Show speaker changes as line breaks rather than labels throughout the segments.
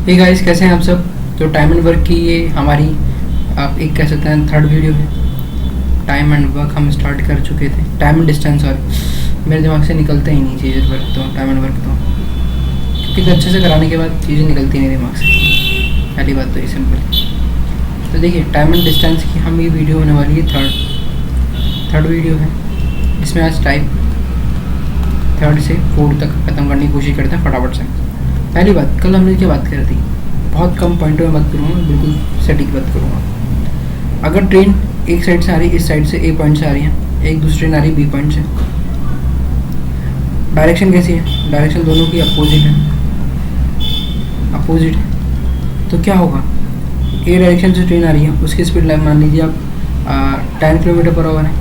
Hey guys, कैसे हैं आप सब। तो टाइम एंड वर्क की ये हमारी आप एक कह सकते हैं थर्ड वीडियो है। टाइम एंड वर्क हम स्टार्ट कर चुके थे। टाइम एंड डिस्टेंस, सॉरी, मेरे दिमाग से निकलते ही नहीं चीज़ें। वर्क तो टाइम एंड वर्क तो क्योंकि अच्छे से कराने के बाद चीज़ें निकलती नहीं दिमाग से। पहली बात तो ये सिंपल। तो देखिए, टाइम एंड डिस्टेंस की हम ये वीडियो होने वाली है थर्ड वीडियो है। इसमें आज टाइप थर्ड से फोर्थ तक ख़त्म करने की कोशिश करते हैं फटाफट से। पहली बात, कल हमने क्या बात करी थी, बहुत कम पॉइंटों में बात करूँगा, बिल्कुल सटीक बात करूँगा। अगर ट्रेन एक साइड से आ रही है, इस साइड से ए पॉइंट से आ रही है, एक दूसरी ट्रेन आ रही है बी पॉइंट से, डायरेक्शन कैसी है? डायरेक्शन दोनों की अपोजिट है। तो क्या होगा, ए डायरेक्शन से ट्रेन आ रही है, उसकी स्पीड लाइन मान लीजिए आप 10 किलोमीटर पर आवर है,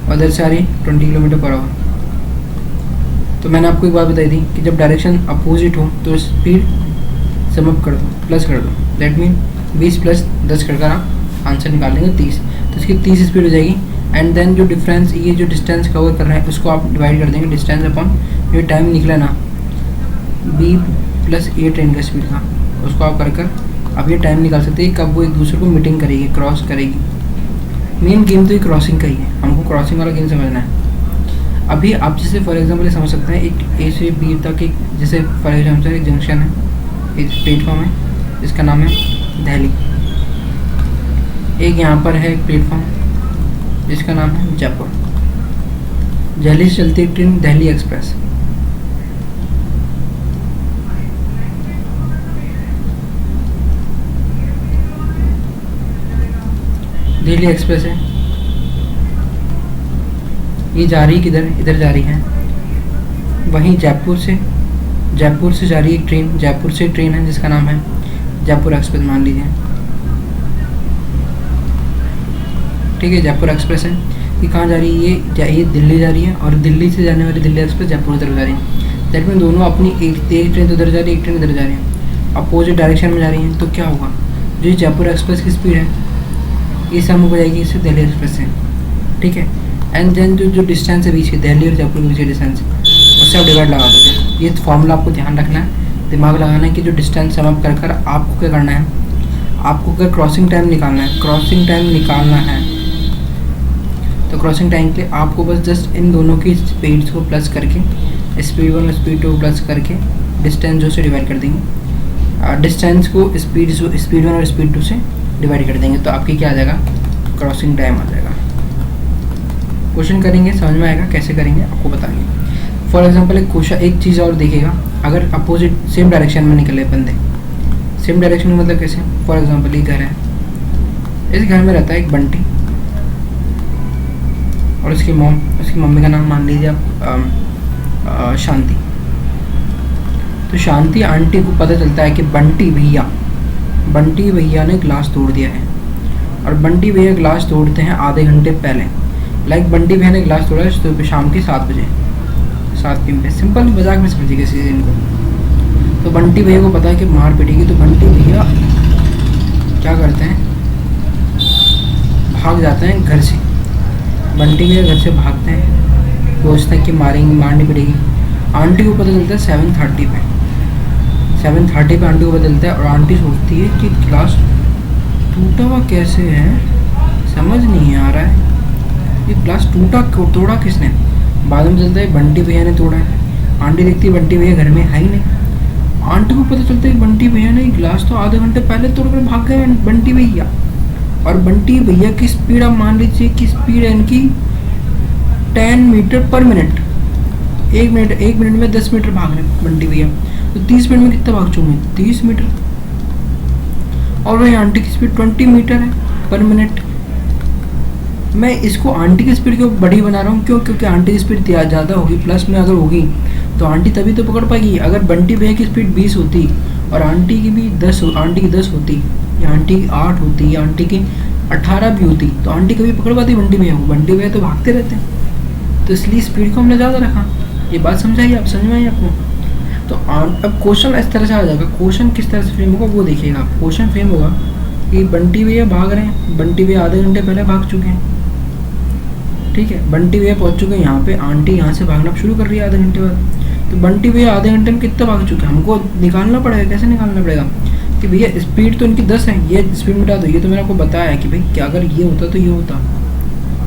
और इधर से आ रही है 20 किलोमीटर पर आवर। तो मैंने आपको एक बात बताई थी कि जब डायरेक्शन अपोजिट हो तो स्पीड सम अप कर दो, प्लस कर दो। दैट मीन 20 प्लस 10 कर आप आंसर निकाल लेंगे 30। तो इसकी 30 स्पीड हो जाएगी। एंड देन जो डिफरेंस, ये जो डिस्टेंस कवर कर रहा है, उसको आप डिवाइड कर देंगे डिस्टेंस अपॉन जो टाइम निकला ना, बी प्लस ए ट्रेन का स्पीड का, उसको आप कर अब ये टाइम निकाल सकते हैं कब वो एक दूसरे को मीटिंग करेगी, क्रॉस करेगी। मेन गेम तो ये क्रॉसिंग का ही है, हमको क्रॉसिंग वाला गेम समझना है। अभी आप जैसे फॉर एग्जांपल समझ सकते हैं, एक ए से बी तक एक, जैसे फॉर एग्जांपल एक जंक्शन है, एक प्लेटफॉर्म है जिसका नाम है दिल्ली। एक यहाँ पर है एक प्लेटफॉर्म जिसका नाम है जयपुर। दिल्ली से चलती है train Delhi express. Delhi express है, ये जा रही किधर, इधर जा रही है। वहीं जयपुर से जा रही एक ट्रेन, जयपुर से ट्रेन है जिसका नाम है जयपुर एक्सप्रेस मान लीजिए। ठीक है, जयपुर एक्सप्रेस है। ये कहाँ जा रही है? ये दिल्ली जा रही है, और दिल्ली से जाने वाली दिल्ली एक्सप्रेस जयपुर तरफ जा रही है। दैट मीन दोनों अपनी एक ट्रेन तो उधर जा रही है, एक ट्रेन इधर जा रही है, अपोजिट डायरेक्शन में जा रही है। तो क्या होगा, जो जयपुर एक्सप्रेस की स्पीड है ये सम हो जाएगी इससे दिल्ली एक्सप्रेस से। ठीक है, एंड देन जो डिस्टेंस है बीच की, दिल्ली और जयपुर के बीच की डिस्टेंस, उससे आप डिवाइड लगा दोगे। ये फॉर्मूला आपको ध्यान रखना है, दिमाग लगाना है कि जो डिस्टेंस सम अप कर आपको क्या करना है, आपको क्या क्रॉसिंग टाइम निकालना है। तो क्रॉसिंग टाइम के लिए आपको बस जस्ट इन दोनों की स्पीड्स को प्लस करके, स्पीड 1 और स्पीड 2 प्लस करके डिस्टेंस जो से डिवाइड कर देंगे। डिस्टेंस को स्पीड 1 और स्पीड 2 से डिवाइड कर देंगे, तो आपकी क्या आ जाएगा, क्रॉसिंग टाइम आ जाएगा। क्वेश्चन करेंगे, समझ में आएगा कैसे करेंगे आपको बताएंगे। फॉर एग्जांपल एक चीज़ और देखिएगा, अगर अपोजिट सेम डायरेक्शन में निकले बंदे, सेम डायरेक्शन में मतलब कैसे, फॉर एग्जांपल ये घर है, इस घर में रहता है एक बंटी और उसकी मम्मी का नाम मान लीजिए आप शांति। तो शांति आंटी को पता चलता है कि बंटी भैया ने ग्लास तोड़ दिया है, और बंटी भैया ग्लास तोड़ते हैं आधे घंटे पहले। लाइक बंटी भैया ने ग्लास तोड़ा है शाम के 7 बजे, 7 PM। सिंपल मजाक में समझिए किसी दिन को। तो बंटी भैया को पता है कि मार पिटेगी, तो बंटी भैया क्या करते हैं, भाग जाते हैं घर से। बंटी भैया घर से भागते हैं, सोचते हैं कि मारनी पड़ेगी। आंटी को पता चलता है 7:30 पे आंटी को पता चलता है, और आंटी सोचती है कि ग्लास टूटा हुआ कैसे है, समझ नहीं आ रहा है, ये ग्लास तोड़ा किसने। बाद में चलता है बंटी भैया ने तोड़ा है। आंटी देखती है बंटी भैया घर में है ही नहीं। आंटी को पता चलता है बंटी भैया ने ग्लास तो आधे घंटे पहले तोड़कर भाग गए बंटी भैया। और बंटी भैया की स्पीड आप मान लीजिए कि स्पीड है इनकी 10 मीटर पर मिनट। एक मिनट में 10 मीटर भाग रहे हैं बंटी भैया। तो 30 मिनट में कितना भाग चुके हैं, 30 मीटर। और वही आंटी की स्पीड 20 मीटर है पर मिनट। मैं इसको आंटी की स्पीड क्यों बड़ी बना रहा हूँ, क्योंकि आंटी की स्पीड ज़्यादा होगी, प्लस में अगर होगी तो आंटी तभी तो पकड़ पाएगी। अगर बंटी भैया की स्पीड 20 होती और आंटी की 10 होती, या आंटी की 8 होती, या आंटी की 18 भी होती, तो आंटी कभी पकड़ पाती बंटी भैया को। बंटी भैया तो भागते रहते हैं, तो इसलिए स्पीड को हमने ज़्यादा रखा। ये बात समझाइए, आप समझ में आई आपको। तो अब क्वेश्चन इस तरह से आ जाएगा। क्वेश्चन किस तरह से फ्रेम होगा वो देखिएगा। क्वेश्चन फ्रेम होगा कि बंटी भैया भाग रहे हैं, बंटी भैया आधे घंटे पहले भाग चुके हैं। ठीक है, बंटी भैया पहुंच चुके हैं यहाँ पे, आंटी यहाँ से भागना शुरू कर रही है आधे घंटे बाद। तो बंटी भैया आधे घंटे में कितना भाग चुके हैं, हमको निकालना पड़ेगा। कैसे निकालना पड़ेगा कि भैया स्पीड तो इनकी 10 है, ये स्पीड मिटा दो। ये तो मैंने आपको बताया है कि भाई क्या अगर ये होता तो ये होता।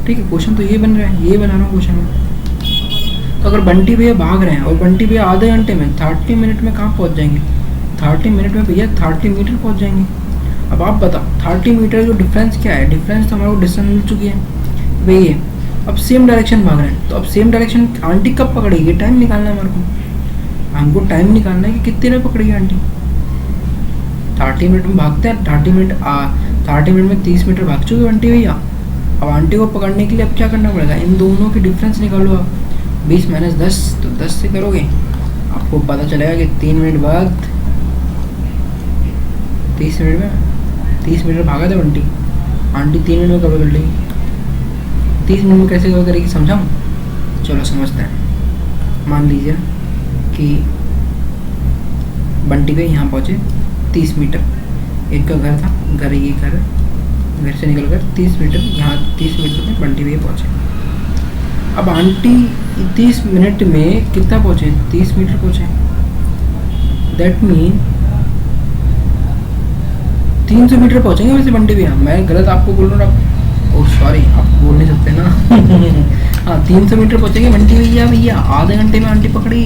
ठीक है, क्वेश्चन तो ये बन रहा है, ये बना रहा हूँ क्वेश्चन में। तो अगर बंटी भैया भाग रहे हैं और बंटी भैया आधे घंटे में 30 मिनट में कहाँ पहुँच जाएंगे, 30 मिनट में भैया 30 मीटर पहुँच जाएंगे। अब आप बताओ 30 मीटर जो डिफरेंस क्या है, डिफरेंस तो हमारे को डिस्टेंस मिल चुकी है भैया। अब सेम डायरेक्शन भाग रहे हैं, तो अब सेम डायरेक्शन आंटी कब पकड़ेगी, टाइम निकालना है हमारे को। हमको टाइम निकालना है कि कितने में पकड़ेगी आंटी। 30 मिनट में भागते हैं, 30 मिनट में 30 मीटर भाग चुके आंटी भैया। अब आंटी को पकड़ने के लिए अब क्या करना पड़ेगा, इन दोनों की डिफरेंस निकालो आप। 20 माइनस 10, तो 10 से करोगे आपको पता चलेगा कि 3 मिनट बाद 30 मिनट में 30 मीटर भागा था बंटी। आंटी 3 मिनट में कवर कर लेगी। 30 मिनट में कैसे कवर करेगी समझाऊँ, चलो समझते हैं। मान लीजिए कि बंटी पे यहाँ पहुँचे 30 मीटर, इनका घर था, घर ये घर से निकल कर 30 मीटर, यहाँ 30 मीटर में बंटी पे पहुँचे। अब आंटी 30 मिनट में कितना पहुँचे, 30 मीटर पहुँचे। दैट मीन 300 मीटर पहुँचेंगे वैसे बंटी भैया। मैं गलत आपको बोल रहा हूँ, ओह सॉरी, आप बोल नहीं सकते ना। हाँ 300 मीटर पहुँचेंगे बंटी भैया। आधे घंटे में आंटी पकड़ी,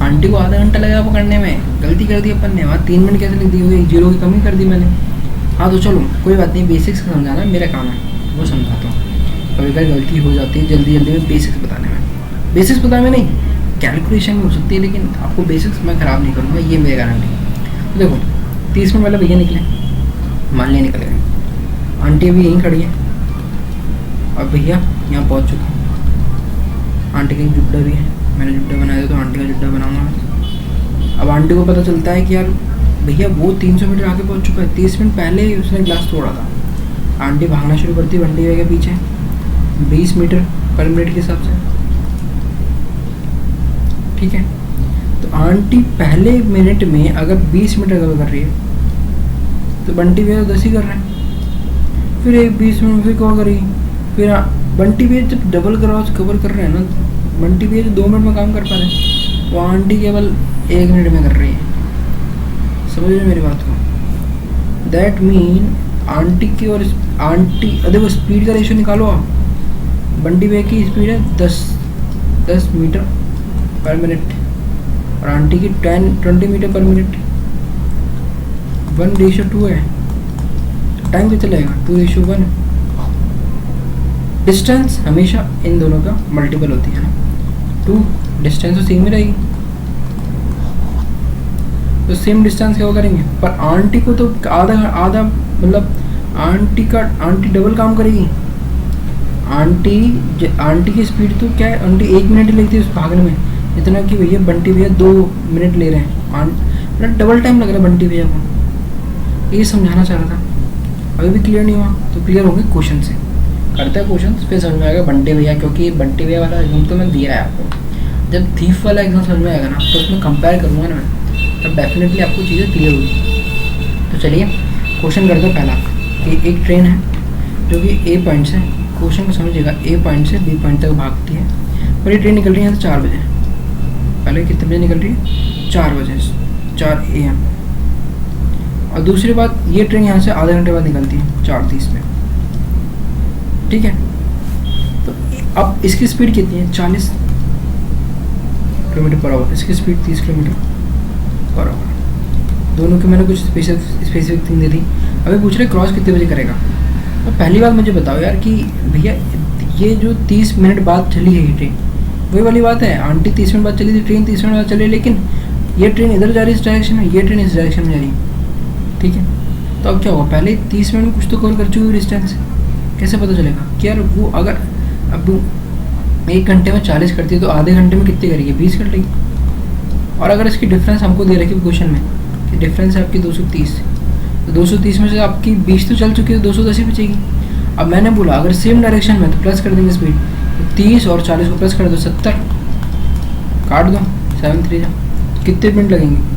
आंटी को आधा घंटा लगा पकड़ने में, गलती कर दी अपन ने। वहाँ 3 मिनट कैसे लिख दी होगी, 0 की कमी कर दी मैंने। हाँ तो चलो कोई बात नहीं, बेसिक्स समझाना मेरा काम है, वो समझाता हूँ। कभी कभी गलती हो जाती है जल्दी में बेसिक्स बताने में। बेसिक्स बताने में नहीं, कैलकुलेशन में हो सकती है, लेकिन आपको बेसिक्स मैं ख़राब नहीं करूँगा, ये मेरी गारंटी। तो देखो 30 मिनट वाले भैया निकले, मान लिया निकल गए। आंटी भी यहीं खड़ी है और भैया यहाँ पहुँच चुके हैं। आंटी का एक जुड्डा भी है, मैंने जुड्डा बनाया था तो आंटी का जुड्डा बनाऊंगा मैं। अब आंटी को पता चलता है कि यार भैया वो 300 मीटर आगे पहुँच चुका है, 30 मिनट पहले ही उसने ग्लास तोड़ा था। आंटी भागना शुरू करती है बंटी भैया के पीछे 20 मीटर पर मिनट के हिसाब से। ठीक है, तो आंटी पहले मिनट में अगर 20 मीटर कवर कर रही है तो बंटी भैया 10 ही कर रहे हैं। फिर एक 20 मिनट फिर कवर करेगी, फिर बंटी भैया जब डबल क्रॉस कवर कर रहे हैं ना, बंटी भैया जो 2 मिनट में काम कर पा रहे हैं, वो आंटी केवल 1 मिनट में कर रही है। समझ रहे मेरी बात को। दैट मीन आंटी की और आंटी, देखो स्पीड का रेशियो निकालो आप। बंटी भैया की स्पीड है 10 मीटर पर मिनट और आंटी की 20 मीटर पर मिनट। 1:2 है, तो टाइम कितना लगेगा, 2:1। डिस्टेंस हमेशा इन दोनों का मल्टीपल होती है ना, 2 डिस्टेंस तो सेम ही रहेगी, तो सेम डिस्टेंस क्या करेंगे। पर आंटी को तो आधा मतलब आंटी डबल काम करेगी। आंटी की स्पीड तो क्या है, आंटी 1 मिनट ही लगती है उस भागने में, इतना कि भैया बंटी भैया 2 मिनट ले रहे हैं। मतलब डबल टाइम लग रहा है बंटी भैया को, ये समझाना चाह रहा था। अभी भी क्लियर नहीं हुआ तो क्लियर होंगे क्वेश्चन से, करते हैं क्वेश्चन फिर समझ में आएगा बंटी भैया। क्योंकि बंटी भैया वाला एग्जाम तो मैं दिया है आपको, जब थीफ वाला एग्जाम समझ में आएगा ना तो उसमें कंपेयर करूँगा ना मैं, तब डेफिनेटली आपको चीज़ें क्लियर होगी। तो चलिए क्वेश्चन करते हैं पहला कि एक ट्रेन है जो कि ए पॉइंट से, क्वेश्चन को समझिएगा, ए पॉइंट से बी पॉइंट तक भागती है और ये ट्रेन निकल रही है यहाँ से 4 बजे। पहले कितने बजे निकल रही है, 4 बजे, 4 AM। और दूसरी बात, ये ट्रेन यहाँ से आधे घंटे बाद निकलती है 4:30 में। ठीक है, तो अब इसकी स्पीड कितनी है, 40 किलोमीटर पर आवर, इसकी स्पीड 30 किलोमीटर पर आवर। दोनों की मैंने कुछ स्पेसिफिक थिंग दे दी। अभी पूछ रहे क्रॉस कितने बजे करेगा। तो पहली बात मुझे बताओ यार कि भैया ये जो 30 मिनट बाद चली है ये ट्रेन, वही वाली बात है, आंटी 30 मिनट बाद चली थी, ट्रेन 30 मिनट बाद चली, लेकिन ये ट्रेन इधर जा रही है इस डायरेक्शन में, ये ट्रेन इस डायरेक्शन में जा रही है। ठीक है, तो अब क्या होगा, पहले 30 मिनट में कुछ तो कवर कर चुकी डिस्टेंस, कैसे पता चलेगा कि यार वो अगर अब 1 घंटे में 40 करती है तो आधे घंटे में कितनी करेगी, 20 कर लेगी। और अगर इसकी डिफरेंस हमको दे रखी है क्वेश्चन में कि डिफरेंस है आपकी 230, तो 230 में से आपकी 20 तो चल चुकी है, 210 ही बचेगी। अब मैंने बोला अगर सेम डायरेक्शन में तो प्लस कर देंगे स्पीड, तो 30 और 40 को प्लस कर दो, 70 काट दो, 7 3 जा, कितने मिनट लगेंगे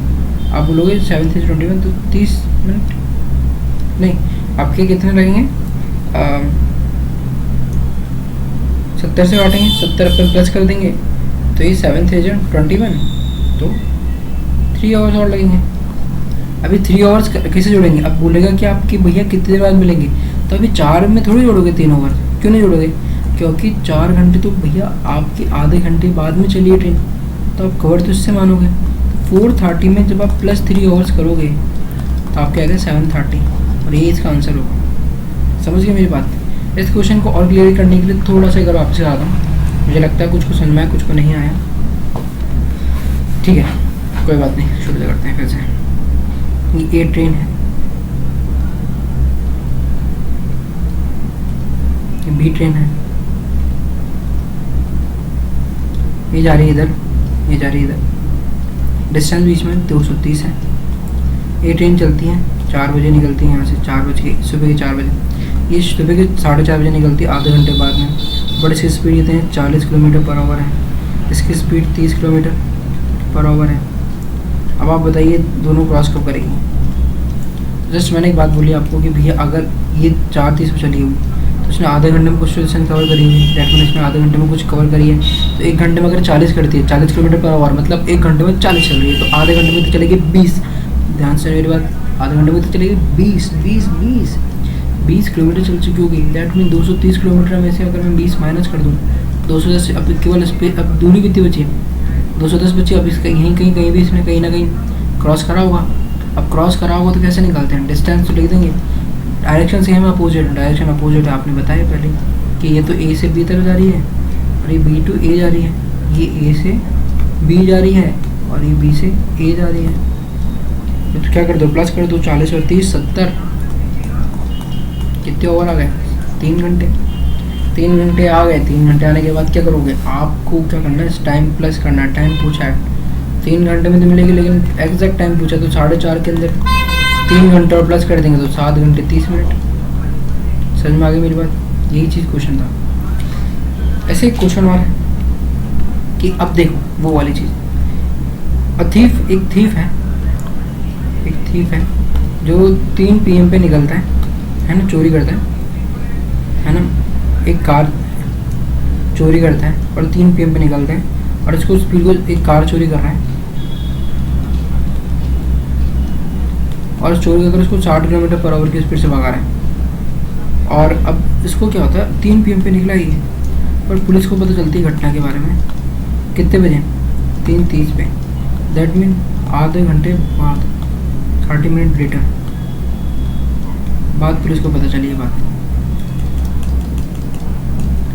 आप बोलोगे 7 3 21, तो 30 मिनट नहीं, आपके कितने लगेंगे, 70 से काटेंगे, 70 अपन प्लस कर देंगे तो ये 7/3 21, तो 3 आवर्स और लगेंगे। अभी 3 आवर्स कैसे जोड़ेंगे? अब बोलेगा कि आपकी भैया कितनी देर बाद मिलेंगे, तो अभी 4 में थोड़ी जोड़ोगे 3 आवर, क्यों नहीं जोड़ोगे? क्योंकि 4 घंटे तो भैया आपके आधे घंटे बाद में चलिए ट्रेन, तो आप कवर तो इससे मानोगे। 4:30 में जब आप +3 आवर्स करोगे तो आपके आएगा 7:30, और ये इसका आंसर होगा। समझ गए मेरी बात? इस क्वेश्चन को और क्लियर करने के लिए थोड़ा सा अगर आपसे आता हूँ, मुझे लगता है कुछ को समझ में आया, कुछ को नहीं आया। ठीक है, कोई बात नहीं, शुरू करते हैं फिर से। ये ट्रेन है, ये बी ट्रेन है, ये जा रही है इधर, ये जा रही है इधर, डिस्टेंस बीच में 230 है। ये ट्रेन चलती है 4 बजे, निकलती है यहाँ से 4 बजे, सुबह के 4 बजे। ये सुबह के 4:30 बजे निकलती है, आधे घंटे बाद में। बड़ी इसकी स्पीड देते हैं 40 किलोमीटर पर आवर है, इसकी स्पीड 30 किलोमीटर पर आवर है। अब आप बताइए दोनों क्रॉस कब करेगी? जस्ट मैंने एक बात बोली आपको कि भैया अगर ये 4:30 पर चली हुई तो उसने आधे घंटे में कुछ डिस्टेंस कवर करी हुई, दैट मीन इसने आधे घंटे में कुछ कवर करी है। तो 1 घंटे में अगर 40 करती है, 40 किलोमीटर पर आवर, मतलब 1 घंटे में 40 चल रही है, तो आधे घंटे में तो चलेगी 20। ध्यान से मेरी बात, आधे घंटे में तो चलेगी 20 किलोमीटर चल चुकी होगी। दैट मीन 230 किलोमीटर में से अगर मैं 20 माइनस कर दूँ, 210, अब केवल अब दूरी कितनी बची? 210 बची। अब इसका कहीं भी इसने कहीं ना कहीं क्रॉस करा होगा। अब क्रॉस करा होगा तो कैसे निकालते हैं? डिस्टेंस तो लिख देंगे, डायरेक्शन सेम है, अपोजिट, डायरेक्शन अपोजिट है। आपने बताया पहले कि ये तो ए से बी तरफ जा रही है और ये बी टू ए जा रही है, ये ए से बी जा रही है और ये बी से ए जा रही है। तो क्या कर दो? प्लस कर दो, 40 और 30 70। कितने ओवर आ गए? 3 घंटे। 3 घंटे आ गए। 3 घंटे आने के बाद क्या करोगे? आपको क्या करना है? टाइम प्लस करना है। टाइम पूछा है 3 घंटे में तो मिलेगी, लेकिन एग्जैक्ट टाइम पूछा तो 4:30 के अंदर 3 घंटे और प्लस कर देंगे तो 7 घंटे 30 मिनट। समझ में आ गई मेरी बात? यही चीज़ क्वेश्चन था। ऐसे एक क्वेश्चन और है कि अब देखो वो वाली चीज़, एक थीफ है जो 3 PM पे निकलता है ना, चोरी करता है ना, एक कार चोरी करता है और 3 PM पे निकलता है, और इसको स्पीड को एक कार चोरी कर रहा है और चोरी करके उसको 60 किलोमीटर पर आवर की स्पीड से भगा रहा है। और अब इसको क्या होता है? 3 PM पे निकला ही है, पर पुलिस को पता चलती है घटना के बारे में कितने बजे? 3:30 पे। दैट मीन आधे घंटे बाद, 30 मिनट लेटर बाद पुलिस को पता चली ये बात,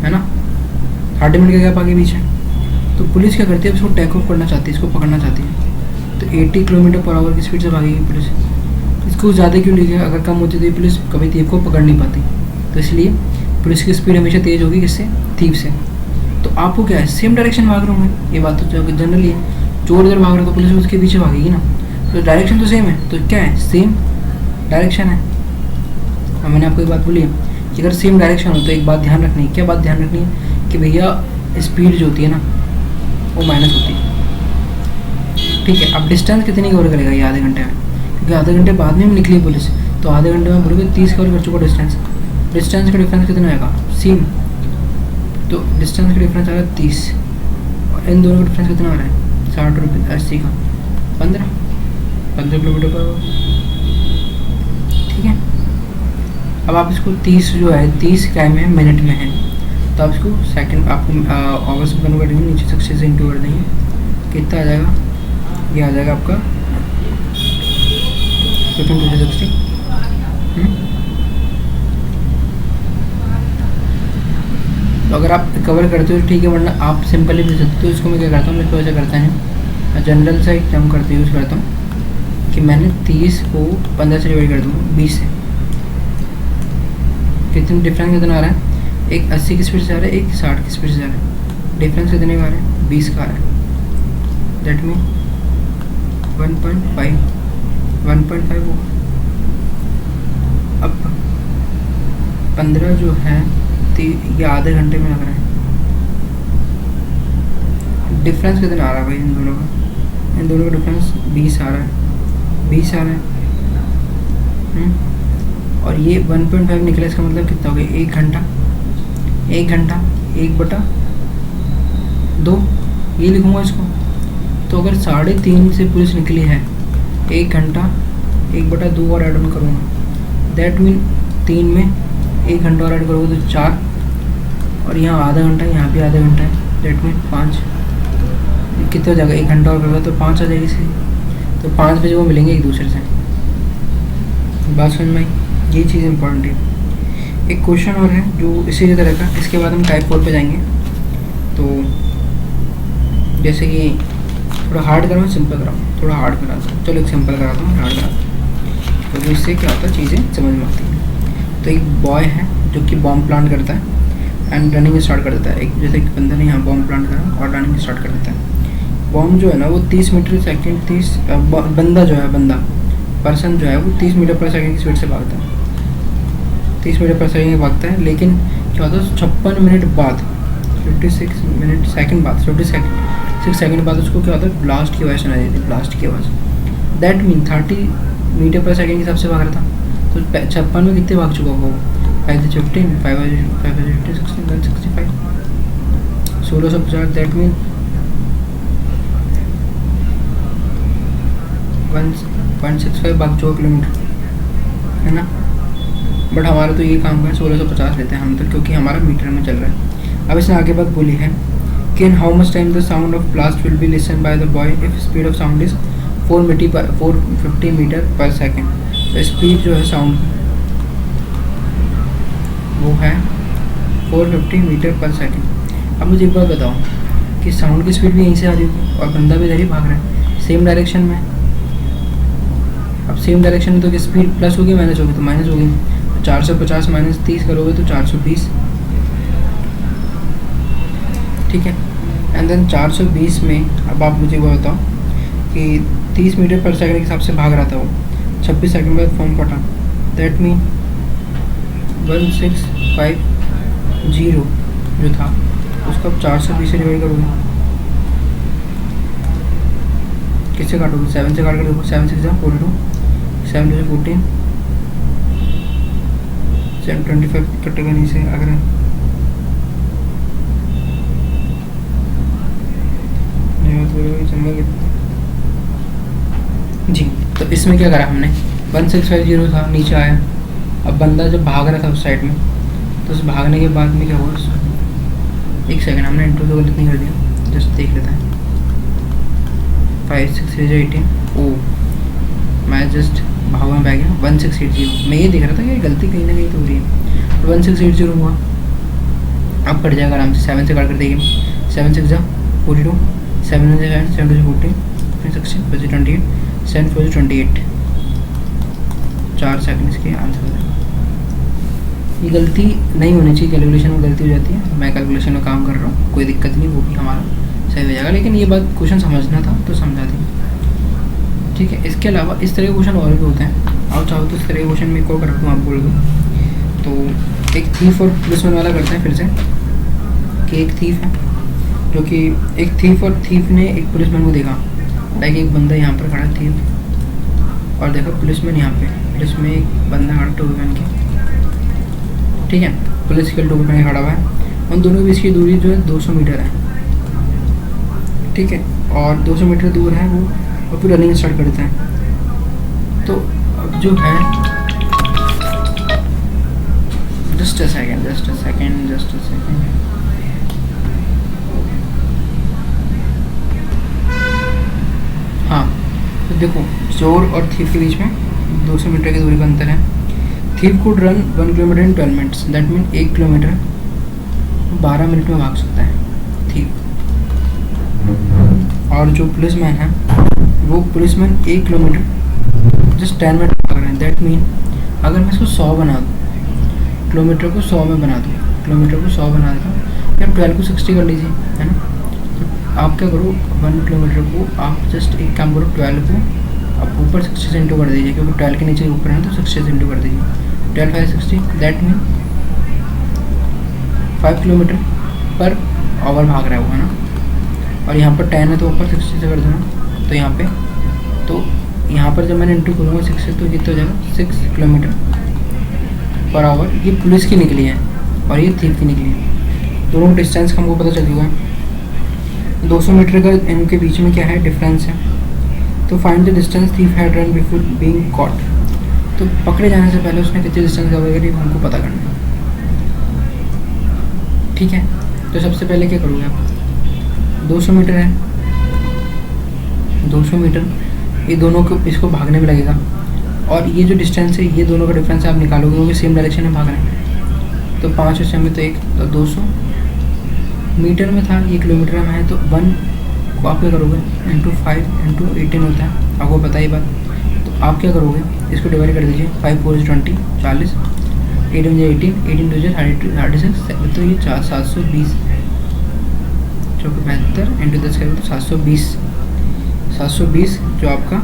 है ना। 30 मिनट का गैप आगे पीछे। तो पुलिस क्या करती है? इसको टेक ऑफ करना चाहती है, इसको पकड़ना चाहती है। तो 80 किलोमीटर पर आवर की स्पीड से भागेगी पुलिस। इसको ज़्यादा क्यों लिखा? अगर कम होती तो पुलिस कभी थीफ को पकड़ नहीं पाती, तो इसलिए पुलिस की स्पीड हमेशा तेज़ होगी। किससे? थीफ से। तो आपको क्या है? सेम डायरेक्शन भाग रहे होंगे, ये बात तो जनरली है। चोर इधर भाग रहा है तो पुलिस उसके पीछे भागेगी ना, तो डायरेक्शन तो सेम है। तो क्या है? सेम डायरेक्शन है। और मैंने आपको एक बात बोली है कि अगर सेम डायरेक्शन हो तो एक बात ध्यान रखनी है। क्या बात ध्यान रखनी है? कि भैया स्पीड जो होती है ना वो माइनस होती है। ठीक है, अब डिस्टेंस कितनी कवर करेगा ये आधे घंटे में? क्योंकि आधे घंटे बाद में निकली पुलिस, तो आधे घंटे में बोलोगे 30 कवर कर चुका डिस्टेंस। डिस्टेंस का डिफरेंस कितना आएगा? सेम। तो डिस्टेंस का डिफरेंस आ रहा है 30, और इन दोनों का डिफरेंस कितना आ रहा है? 60 रुपये 80 का 15 किलोमीटर पर आवर। ठीक है, अब आप इसको 30 जो है 30 क्या में मिनट में है, तो आप इसको सेकंड आपको आवर्स में कन्वर्ट करेंगे, नीचे 60 से इंटू कर देंगे, कितना आ जाएगा? ये आ जाएगा आपका 15×60। तो अगर आप कवर करते हो तो ठीक है, वरना आप सिंपली भी सकते हो। तो इसको मैं क्या करता हूँ, मैं तो ऐसा करता है जनरल से एक टर्म करते यूज़ करता हूँ कि मैंने 30 को 15 से डिवाइड कर दूँगा 20 से। कितने डिफरेंस कितना आ रहा है? एक 80 की स्पीड से आ रहा है, एक 60 की स्पीड से आ रहा है। डिफरेंस कितने का आ रहा है? 20 का आ रहा है। दैट मीन 1.5 होगा। अब 15 जो है ये आधे घंटे में लग रहा है। डिफरेंस कितना आ रहा है भाई इन दोनों का? इन दोनों का डिफरेंस 20 आ रहा है, 20 आ रहा है। और ये 1.5 निकला, इसका मतलब कितना हो गया? 1 घंटा 1/2 ये लिखूँगा इसको। तो अगर 3:30 से पुलिस निकली है, 1 घंटा 1/2 और ऐड ऑन करूँगा, दैट मीन 3 में 1 घंटा और ऐड करोगे तो 4, और यहाँ आधा घंटा, यहाँ भी आधा घंटा है, दैट मीन 5। कितने हो जाएगा, 1 घंटा और करोगे तो 5 आ जाएगी इसकी। तो 5 बजे वो मिलेंगे एक दूसरे से। बात समझ में आई, ये चीज़ इंपॉर्टेंट है। एक क्वेश्चन और है जो इसी तरह का, इसके बाद हम टाइप 4 पे जाएंगे। तो जैसे कि थोड़ा हार्ड कराऊँ सिंपल कराऊँ, थोड़ा हार्ड कराता हूँ, चलो एक सिंपल कराता हूँ, हार्ड कराता हूँ, तो इससे क्या होता है चीज़ें समझ में आती हैं। तो एक बॉय है जो कि बॉम्ब प्लांट करता है एंड रनिंग स्टार्ट कर देता है। एक जैसे एक बंदे ने यहाँ बॉम्ब प्लांट करा और रनिंग स्टार्ट कर देता है। बॉम्ब जो है ना वो 30 मीटर सेकेंड 30 बंदा जो है, बंदा पर्सन जो है वो 30 मीटर पर सेकेंड की स्पीड से भागता है, 30 मीटर पर सेकेंड भागता है। लेकिन क्या होता है 56 मिनट बाद, 56 मिनट सेकेंड बाद, 56 सेकेंड बाद उसको क्या होता है, ब्लास्ट की आवाज़ सुनाई देती है, ब्लास्ट की आवाज़। That mean 30 metre per second के हिसाब से भाग रहा था। तो 56 में कितने भाग चुका होगा वो, 5 से 15, 5 से 15, 16, 165, 1650। दैट मीन 165 भाग चुका किलोमीटर, है ना। बट हमारा तो ये काम है 1650 लेते हैं हम तो, क्योंकि हमारा मीटर में चल रहा है। अब इसने आगे बात बोली है कि in how much time the sound of blast will be listen by the boy if speed of sound is 450 metre per second. तो स्पीड जो है साउंड वो है 450 मीटर पर सेकेंड। अब मुझे एक बात बताओ कि साउंड की स्पीड भी यहीं से आ रही होगी और बंदा भी इधर ही भाग रहा है सेम डायरेक्शन में। अब सेम डायरेक्शन में तो स्पीड प्लस होगी माइनस होगी, तो माइनस होगी। 450 माइनस 30 करोगे तो 420, ठीक है। एंड देन 420 में अब आप मुझे वो बताओ कि 30 मीटर पर सेकंड के हिसाब से भाग रहा था वो, 26 सेकंड बाद फॉर्म कटा। दैट मीन 1650 जो था उसको अब 420 से डिवाइड करोगे, किससे काटोगे, 7 से काट कर देखो, 7 6 42, 7 2 14, 725 कटेगा नहीं से अगर जी। तो इसमें क्या करा हमने, 1650 था नीचे आया। अब बंदा जब भाग रहा था उस साइड में, तो उस भागने के बाद में क्या हुआ, एक सेकंड हमने इंट्रो तो गलत नहीं कर दिया, जस्ट देख लेता है। 5 6 18, ओ मैं जस्ट भागा में बैग गया 1680। मैं ये देख रहा था कि गलती कहीं ना कहीं तो हो रही है। तो 1680 हुआ, अब कट जाएगा आराम से, 7 से काट कर देंगे, 7 6 42, 7 से 7 2 14, 16 5 28, 7 4 28, 4 सेकंड इसके आंसर हो जाएगा। ये गलती नहीं होनी चाहिए, कैलकुलेशन में गलती हो जाती है। मैं कैलकुलेशन में काम कर रहा हूँ, कोई दिक्कत नहीं, वो भी हमारा सही हो जाएगा। लेकिन ये बात क्वेश्चन समझना था तो समझा दी, ठीक है। इसके अलावा इस तरह के क्वेश्चन और भी होते हैं, आप चाहो तो इस तरह के क्वेश्चन में एक और कर दूँ, आप बोल दो। तो एक थीफ और पुलिसमैन वाला करते हैं फिर से, कि एक थीफ है जो कि एक थीफ और थीफ ने एक पुलिसमैन को देखा। लाइक एक बंदा यहाँ पर खड़ा थीफ, और देखो पुलिसमैन यहाँ पे, पुलिस में एक बंदा खड़ा टोपी पहन के, ठीक है, पुलिस के टोपी पहन के खड़ा हुआ है। उन दोनों के बीच की दूरी जो है 200 मीटर है, ठीक है, और 200 मीटर दूर है वो, और फिर रनिंग स्टार्ट करते हैं। तो अब जो है जस्ट अ सेकेंड हाँ, तो देखो चोर और थीफ के बीच में 200 मीटर की दूरी का अंतर है। Thief could run 1 kilometre in 12 minutes, that mean 1 kilometre 12 minute में भाग सकता है थीफ। और जो पुलिसमैन है वो पुलिसमैन 1 किलोमीटर जस्ट 10 मिनट भाग रहे हैं। दैट मीन अगर मैं इसको 100 बना दूँ, किलोमीटर को 100 में बना दूँ, किलोमीटर को 100 बना देता हूँ, या 12 को 60 कर लीजिए, है ना। तो आप क्या करो, 1 किलोमीटर को आप जस्ट एक काम करो, 12 को आप ऊपर 60 से इंटू कर दीजिए, क्योंकि 12 के नीचे ऊपर है तो 60 से इंटू कर दीजिए, 12 5 60, that mean 5 kilometre per hour भाग रहा है वो, है ना। और यहाँ पर 10 है तो ऊपर 60 से कर देना, तो यहाँ पर जब मैंने इंटू करूँगा 6 से तो कितना हो जाएगा, 6 किलोमीटर पर आवर। ये पुलिस की निकली है और ये थीफ की निकली है, दोनों का डिस्टेंस हमको पता चल चुका है। 200 मीटर का इनके बीच में क्या है डिफरेंस है। तो find the distance thief had run before being caught. तो पकड़े जाने से पहले उसने कितनी डिस्टेंस कवर करी हमको पता करना है, ठीक है। तो सबसे पहले क्या करोगे आप, 200 मीटर है, 200 मीटर ये दोनों को इसको भागने में लगेगा, और ये जो डिस्टेंस है ये दोनों का डिफरेंस आप निकालोगे क्योंकि सेम डायरेक्शन में भाग रहे हैं। तो 5 और 6 में तो 1, तो 200 मीटर में था, ये किलोमीटर में है, तो 1 को आप क्या करोगे इंटू 5 इंटू 18 होता है, आपको पता ही बात। तो आप क्या करोगे, इसको डिवाइड कर दीजिए, 5 4 20 40, 8 1 18, 18 2 36, तो ये 720 चौके 72 इंटू 10 करें तो 720 जो आपका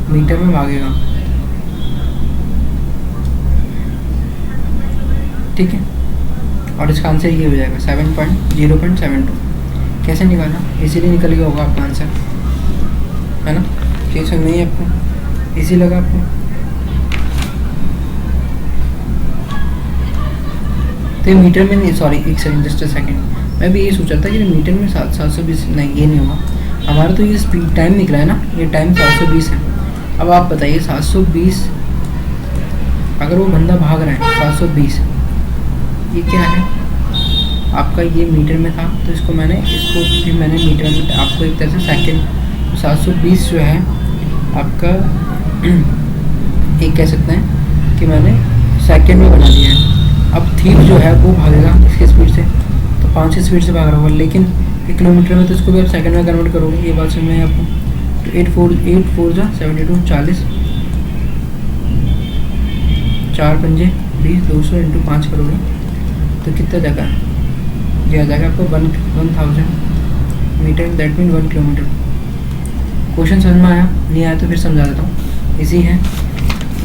मीटर में भागेगा, ठीक है। और इसका आंसर ये हो जाएगा 7.0.72। कैसे निकाला, इसीलिए निकल गया होगा आपका आंसर, है ना। चीज़ समझ नहीं है आपको, इजी लगा आपको। तो ये मीटर में नहीं, सॉरी एक सेकंड, जस्ट अ सेकंड, मैं भी ये सोचा था कि मीटर में 720, नहीं ये नहीं होगा हमारा। तो ये स्पीड टाइम निकला है ना, ये टाइम 720 है। अब आप बताइए 720 अगर वो बंदा भाग रहा है 720, ये क्या है आपका, ये मीटर में था तो इसको मैंने भी मीटर में आपको एक तरह से सेकंड, 720 जो है आपका एक कह सकते हैं कि मैंने सेकंड में बना दिया है। अब थीप जो है वो भागेगा इसके स्पीड से, तो 5 की स्पीड से भाग रहा होगा, लेकिन 1 किलोमीटर में तो इसको भी आप सेकंड में कन्वर्ट करोगे, ये बात समझ में है आपको। तो 8 4 जा 72 40, 4 पंजे 20, 200 इंटू 5 करोगे तो कितना जगह ये आ जाएगा आपको 1000 metre, that mean 1 kilometre. Question समझ में आया, नहीं आया तो फिर समझा देता हूँ, इजी है।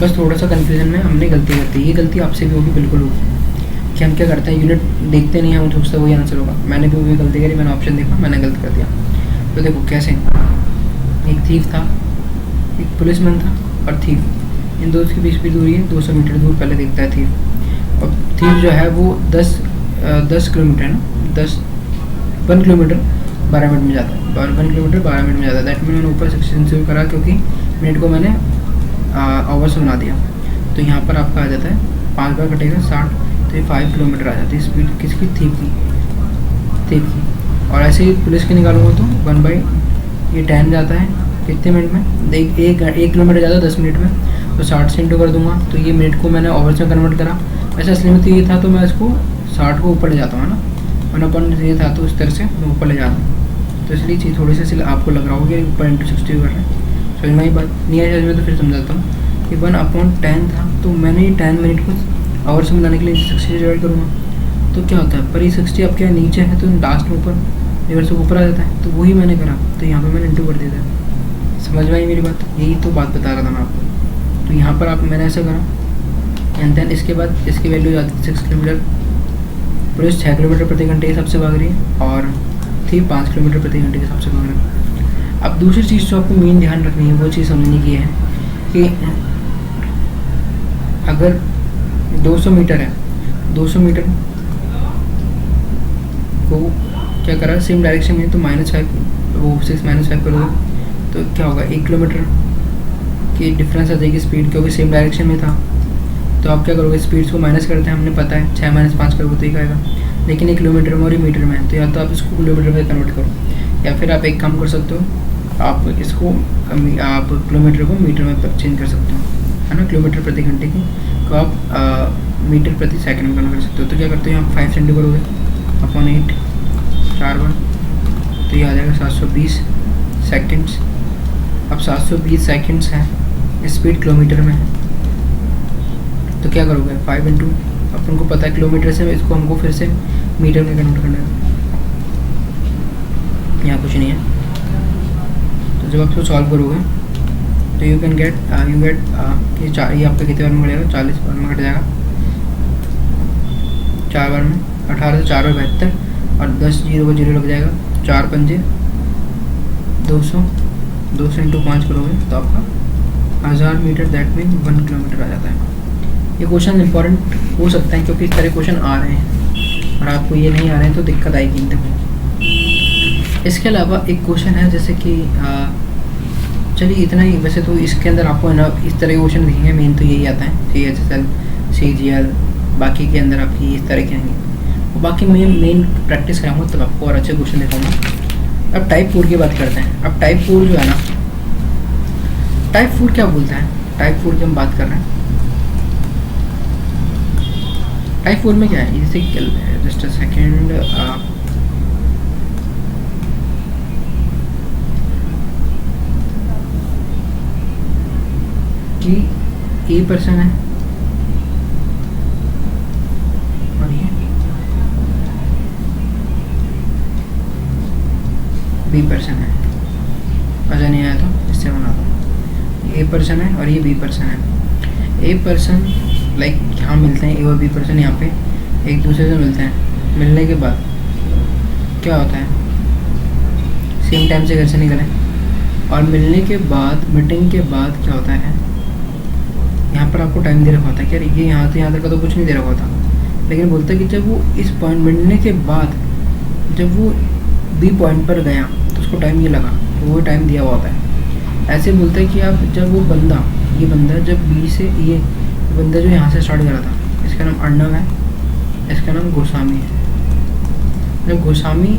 बस थोड़ा सा कन्फ्यूजन में हमने गलती करती है, ये गलती आपसे भी होगी, बिल्कुल होगी, कि हम क्या करते हैं यूनिट देखते नहीं हैं, हम सोचते वही आंसर होगा। मैंने भी वही गलती करी, मैंने ऑप्शन देखा, मैंने गलत कर दिया। तो देखो कैसे, एक थीफ था, एक पुलिसमैन था और थीफ, इन दोनों के बीच की दूरी है 200 मीटर दूर पहले देखता है थीफ। और थीफ जो है वो 10 किलोमीटर है ना, 1 किलोमीटर 12 मिनट में जाता है, 1 किलोमीटर 12 मिनट में जाता है। दैट मीन मैंने ऊपर सेक्शन से करा क्योंकि मिनट को मैंने आवर से बना दिया। तो यहाँ पर आपका आ जाता है 5 बार कटेगा 60, तो ये 5 किलोमीटर आ जाती है स्पीड किसकी, थीफ की। और ऐसे ही पुलिस की निकालूंगा तो 1 बाई ये 10 जाता है कितने मिनट में, एक किलोमीटर जाता है 10 मिनट में, तो 60 से इंटू कर दूंगा, तो ये मिनट को मैंने आवर से कन्वर्ट करा। वैसे असली में तो ये था, तो मैं इसको 60 को ऊपर ले जाता हूँ ना, 1/, ये था तो इस तरह से मैं ऊपर ले जाता हूँ। तो इसलिए चीज़ थोड़ी सी आपको लग रहा होगा कि ऊपर इंटू 60 कर रहे हैं, समझ में ही बात नहीं आई समझ में, तो फिर समझाता हूँ कि 1/10 था, तो मैंने ये 10 मिनट को आवर से बनाने के लिए 60 से डिवाइड करूँगा। तो क्या होता है, पर ये 60 आपके यहाँ नीचे है तो लास्ट में ऊपर इधर से ऊपर आ जाता है, तो वही मैंने करा, तो यहाँ पर मैंने इंटू कर दिया था। समझ में आई मेरी बात, यही तो बात बता रहा था मैं आपको। तो यहाँ पर आप मैंने ऐसा करा, एंड देन इसके बाद इसकी वैल्यू जाती है 6 किलोमीटर, पुलिस 6 किलोमीटर प्रति घंटे के हिसाब से भाग रही है, और थी 5 किलोमीटर प्रति घंटे के हिसाब से भाग रही है। अब दूसरी चीज़ जो आपको मेन ध्यान रखनी है वो चीज़ समझने की है कि अगर 200 मीटर है, 200 मीटर को क्या करा सेम डायरेक्शन में, तो -5 वो 6 -5 करोगे तो क्या होगा, 1 किलोमीटर की डिफरेंस आ जाएगी स्पीड, क्योंकि सेम डायरेक्शन में था। तो आप क्या करोगे, स्पीड्स को माइनस करते हैं, हमने पता है 6 - 5 करोगे तो ही आएगा, लेकिन 1 किलोमीटर में और ये मीटर में है, तो या तो आप इसको किलोमीटर में कन्वर्ट करो, या फिर आप एक काम कर सकते हो, आप इसको आप किलोमीटर को मीटर में चेंज कर सकते हो, है ना। किलोमीटर प्रति घंटे की को आप मीटर प्रति सेकंड में कन्वर्ट कर सकते हो। तो क्या करते हो, आप 5 से इंटू करोगे अपॉन 8 4 बार, तो ये आ जाएगा 720 सेकेंड्स। अब 720 सेकेंड्स है, स्पीड किलोमीटर में है, तो क्या करोगे 5 इंटू, अपन को पता है किलोमीटर से इसको हमको फिर से मीटर में कन्वर्ट करना है, यहाँ कुछ नहीं है। तो जब आप इसको सॉल्व करोगे तो यू गेट ये आपका कितने बार में बढ़ेगा, 40 बार में घट जाएगा, 4 बार में 18 से 4 बार 72, और 10 0 को 0 लग जाएगा, 4 पंजे 200, 200 इंटू 5 करोगे तो आपका 1000 मीटर, दैट मीन 1 किलोमीटर आ जाता है। ये क्वेश्चन इंपॉर्टेंट हो सकता है क्योंकि इस तरह क्वेश्चन आ रहे हैं, और आपको ये नहीं आ रहे हैं तो दिक्कत आएगी। देखो इसके अलावा एक क्वेश्चन है जैसे कि चलिए इतना ही। वैसे तो इसके अंदर आपको ना इस तरह के क्वेश्चन दिखेंगे, मेन तो यही आता है CHSL CGL, बाकी के अंदर आपकी इस तरह के आएंगे। और बाकी मैं मेन प्रैक्टिस कराऊंगा तब आपको और अच्छे क्वेश्चन दिखाऊंगा। अब टाइप 4 की बात करते हैं। अब टाइप 4 जो है ना, टाइप 4 क्या बोलता है? टाइप 4 की हम बात कर रहे हैं। टाइप 4 में क्या है, जैसे जस्ट अ सेकेंड, कि ए पर्सन है और ये बी पर्सन है। मज़ा नहीं आया तो इससे बना दो। ए पर्सन है और ये बी पर्सन है। ए पर्सन लाइक यहाँ मिलते हैं, ए और बी पर्सन यहाँ पे एक दूसरे से मिलते हैं। मिलने के बाद क्या होता है, सेम टाइम से घर से निकले, और मिलने के बाद मीटिंग के बाद क्या होता है, यहाँ पर आपको टाइम दे रखा होता है कि यार ये यहाँ से यहाँ तक का तो कुछ नहीं दे रखा होता, लेकिन बोलता है कि जब वो इस पॉइंट मिलने के बाद जब वो बी पॉइंट पर गया तो उसको टाइम ये लगा, तो वो टाइम दिया हुआ होता है। ऐसे बोलता है कि आप जब वो बंदा, ये बंदा जब बी से, ये बंदा जो यहाँ से स्टार्ट करा था, इसका नाम अर्णव है, इसका नाम गोस्वामी है। जब गोस्वामी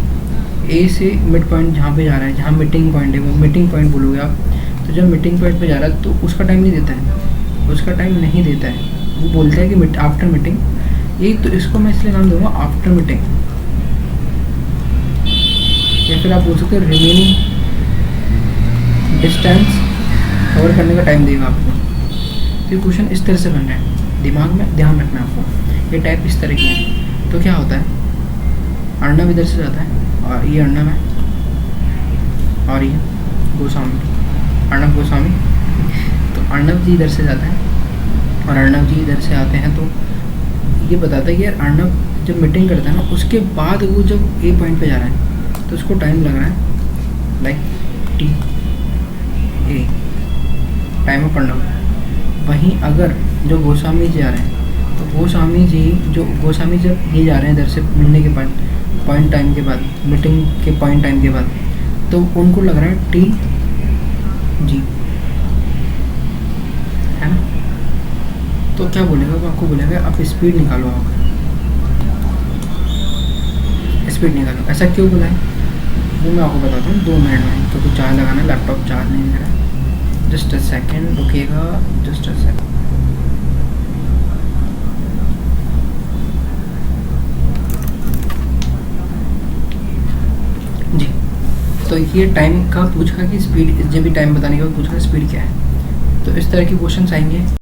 ए से मिड पॉइंट जहाँ पे जा रहा है, जहाँ मीटिंग पॉइंट है, वो मीटिंग पॉइंट बोलोगे आप, तो जब मीटिंग पॉइंट पे जा रहा है तो उसका टाइम नहीं देता है, उसका टाइम नहीं देता है। वो बोलता है कि आफ्टर मीटिंग, ये तो इसको मैं इसलिए नाम दूंगा आफ्टर मीटिंग, या फिर आप बोल सकते हो रिमेनिंग डिस्टेंस कवर करने का टाइम देगा आपको। तो क्वेश्चन इस तरह से बन रहा है, दिमाग में ध्यान रखना है आपको। ये टाइप इस तरह की है। तो क्या होता है, अर्णव इधर से जाता है और ये अर्णव है और ये गोस्वामी, अर्णव गोस्वामी। तो अर्णव जी इधर से जाता है और अर्णव जी इधर से आते हैं। तो ये बताता है कि यार अर्णव जब मीटिंग करता है ना, उसके बाद वो जब ए पॉइंट पे जा रहा है तो उसको टाइम लग रहा है like T A, time of Arnav. वहीं अगर जो गोस्वामी जी आ रहे हैं, तो गोस्वामी जी जब ये जा रहे हैं इधर से मिलने के पॉइंट टाइम के बाद, मीटिंग के पॉइंट टाइम के बाद, तो उनको लग रहा है टी जी, है ना। तो क्या बोलेगा वो, आपको बोलेगा आप स्पीड निकालो, आप स्पीड निकालो। ऐसा क्यों बोला है वो मैं आपको बताता हूँ 2 मिनट में, क्योंकि चार्ज लगाना, लैपटॉप चार्ज नहीं दे रहा है। जस्ट अ सेकेंड रुकिएगा, जस्ट अ सेकेंड। जी, तो ये टाइम का पूछा कि स्पीड, जब भी टाइम बताने के बाद पूछा स्पीड क्या है। तो इस तरह के क्वेश्चन आएंगे।